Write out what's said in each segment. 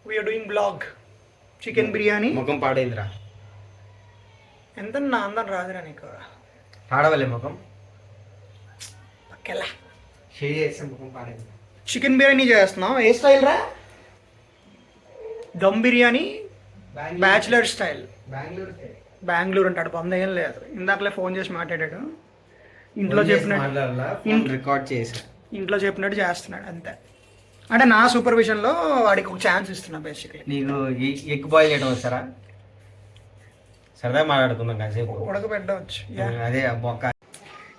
We are doing blog chicken biryani. ముఖం పాడైందిరా. ఎంత నా అందం రాదురా నీకు. పాడవలే ముఖం పక్కెలా షేర్ చేస్తే ముఖం పాడైంది. చికెన్ బిర్యానీ చేస్తున్నాం. ఏ స్టైల్ రా? Dum biryani bachelor style. బెంగళూరు అంటాడు, పొందేం లేదు. ఇందాకలే ఫోన్ చేసి మాట్లాడాడు. ఇంట్లో చెప్పినట్టు రికార్డ్ చేసా. ఇంట్లో చెప్పినట్టు చేస్తున్నాడు అంతే. అంటే నా సూపర్విజన్లో వాడికి ఒక ఛాన్స్ ఇస్తున్నా బేసిక్లీ. నీకు ఎగ్ బాయిల్ చేయడం వస్తారా? సరదా మాట్లాడుకుందాం కాసేపు. ఉడకబెట్టవచ్చు. అదే బొక్క.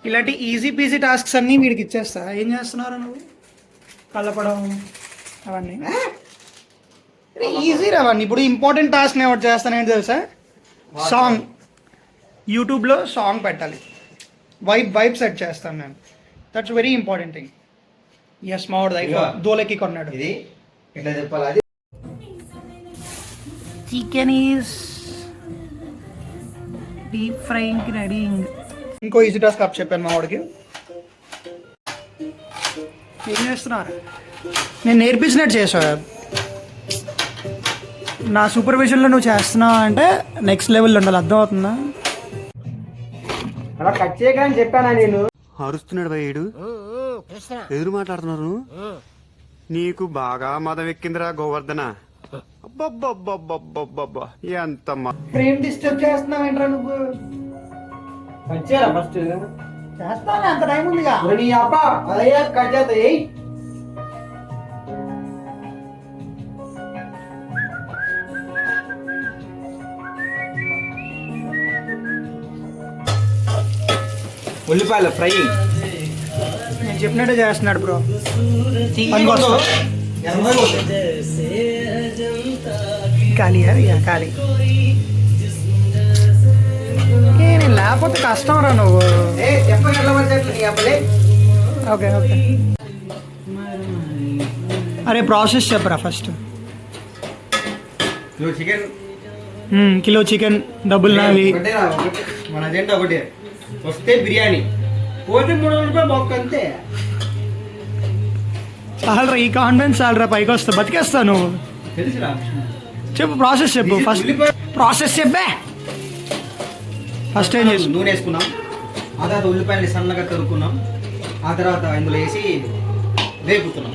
ఇలాంటి ఈజీ పీజీ టాస్క్స్ అన్నీ వీడికి ఇచ్చేస్తా. ఏం చేస్తున్నారు నువ్వు? కలపడం అవన్నీ ఈజీ రావన్నీ. ఇప్పుడు ఇంపార్టెంట్ టాస్క్ నేను ఒకటి చేస్తానేంటి తెలుసా? సాంగ్ యూట్యూబ్లో సాంగ్ పెట్టాలి. వైబ్ సెట్ చేస్తాను నేను. That's very important thing. Yes మావాడు దోలకి కొన్నాడు. ఇది ఎట్లా చెప్పాలి? అది చికెన్ ఈజ్ డీప్ ఫ్రైయింగ్కి రెడీయింగ్. ఇంకో ఈజీ టాస్క్ అప్ చెప్పాను మా వాడికి. ఏం చేస్తున్నారు? నేను నేర్పించినట్టు చేసా. నా సూపర్విజన్లో నువ్వు చేస్తున్నావు అంటే నెక్స్ట్ లెవెల్లో ఉండాలి. అర్థం అవుతుందా? అలా కట్ చేయగానే చెప్పానా నేను? అరుస్తున్నాడు భయ్యుడు. ఎదురు మాట్లాడుతున్నారు. నీకు బాగా మదం ఎక్కిందిరా గోవర్ధన. అబ్బబ్బబ్బబ్బబ్బబ్బబ్బా ఎంత ఫ్రేమ్ డిస్టర్బ్ చేస్తున్నావు ఏంట్రా నువ్వు? కట్ చేయరా ఫస్ట్? చేస్తాను, అంత టైం ఉందిగా. నీ అబ్బా అదయ్యా కట్ చేస్తా. ఉల్లిపాయలు ఫ్రై నేను చెప్పినట్టే చేస్తున్నాడు బ్రో. ఖాళీ ఖాళీ. నేను లేకపోతే కష్టం రా నువ్వు. Okay okay. అరే ప్రాసెస్ చెప్పరా ఫస్ట్. కిలో చికెన్ డబ్బులు నావి. మన అజెండా ఒకటే, వస్తే బిర్యానీ, పోతే 300 రూపాయలు బొక్క అంతే. చాలరా ఈ కాన్ఫిడెన్స్, చాలరా పైకి వస్తా, బతికేస్తా నువ్వు. తెలుసురా? చెప్పు ప్రాసెస్ చెప్పు ఫస్ట్. ప్రాసెస్ చెప్పే. ఫస్ట్ ఏం చేసి నూనె వేసుకున్నాం, ఆ తర్వాత ఉల్లిపాయలు సన్నగా తరుక్కున్నాం, ఆ తర్వాత ఇందులో వేసి వేపుతున్నాం.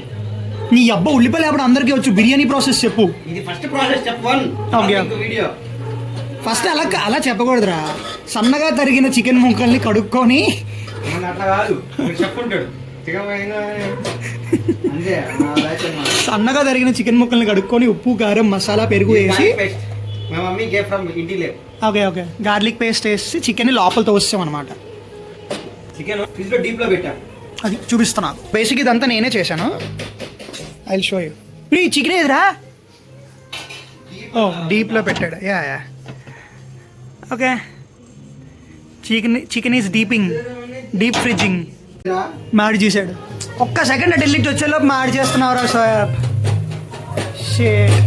నీ అబ్బా ఉల్లిపాయలు లేకపోతే అందరికీ వచ్చు. బిర్యానీ ప్రాసెస్ చెప్పు. ఇది ఫస్ట్ ప్రాసెస్ చెప్పవన్. ఓకే వీడియో ఫస్ట్ అలా చెప్పకూడదురా. సన్నగా తరిగిన చికెన్ ముక్కల్ని కడుక్కొని. అట్లా కాదు, చెప్పుంటాడు. సన్నగా తరిగిన చికెన్ ముక్కల్ని కడుక్కొని ఉప్పు కారం మసాలా పెరుగు వేసి. Okay okay. గార్లిక్ పేస్ట్ వేసి చికెన్ లోపల తోస్తాం అనమాట. చికెన్ ఫ్రిడ్జ్ లో డీప్ లో పెట్టా. అది చూపిస్తున్నా. బేసిక్ ఇదంతా నేనే చేశాను. I will show you. ఈ చికెన్ ఏదిరా? ఓ డీప్లో పెట్టాడు. Yeah okay. Chicken is deep fridging. మాడి చేశాడు. ఒక్క సెకండ్ ఢిల్లీకి వచ్చేలోపు మాడి చేస్తున్నావురా సోయాబ్. షేట్.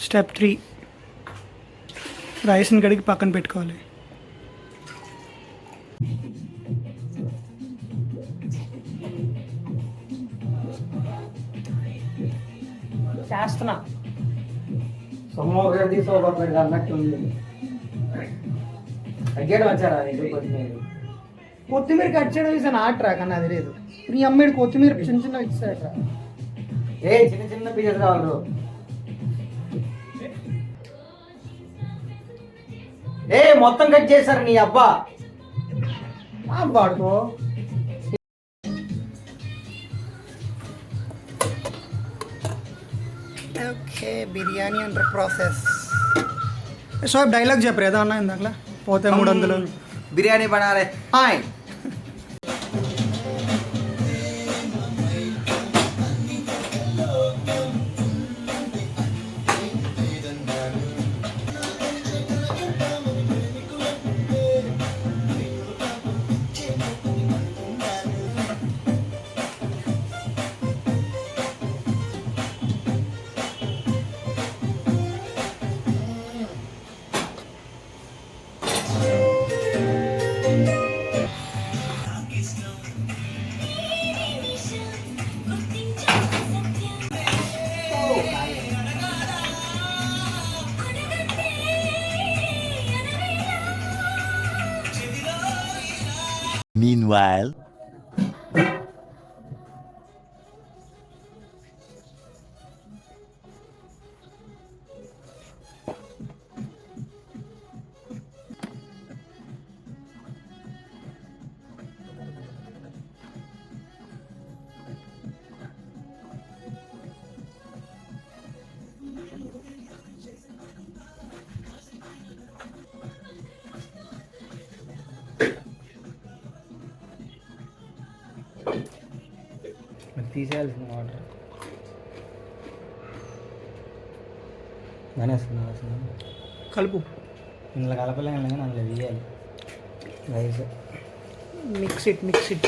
స్టెప్ 3, రైస్ని కడిగి పక్కన పెట్టుకోవాలి. చేస్తున్నా. కొత్తిమీర కట్ చేయడం ఇసాను ఆటరా, కానీ అది లేదు. నీ అమ్మేడు కొత్తిమీర చిన్న చిన్న ఇచ్చాడరా. చిన్న చిన్న పీసెస్ కావాలి. మొత్తం కట్ చేశారు నీ అబ్బా. వాడుకో. Okay biryani under process. So dialogue చెప్పరు ఏదో అన్నా ఇందాకలా. పోతే 300 బిర్యానీ బనాలే. Hi Meanwhile. తీసేయాల్సిన వాటర్ బాగానే వస్తుంది వస్తుంది కలుపు. ఇందులో కలపలేము కానీ అందులో వేయాలి రైస్ మిక్స్ ఇట్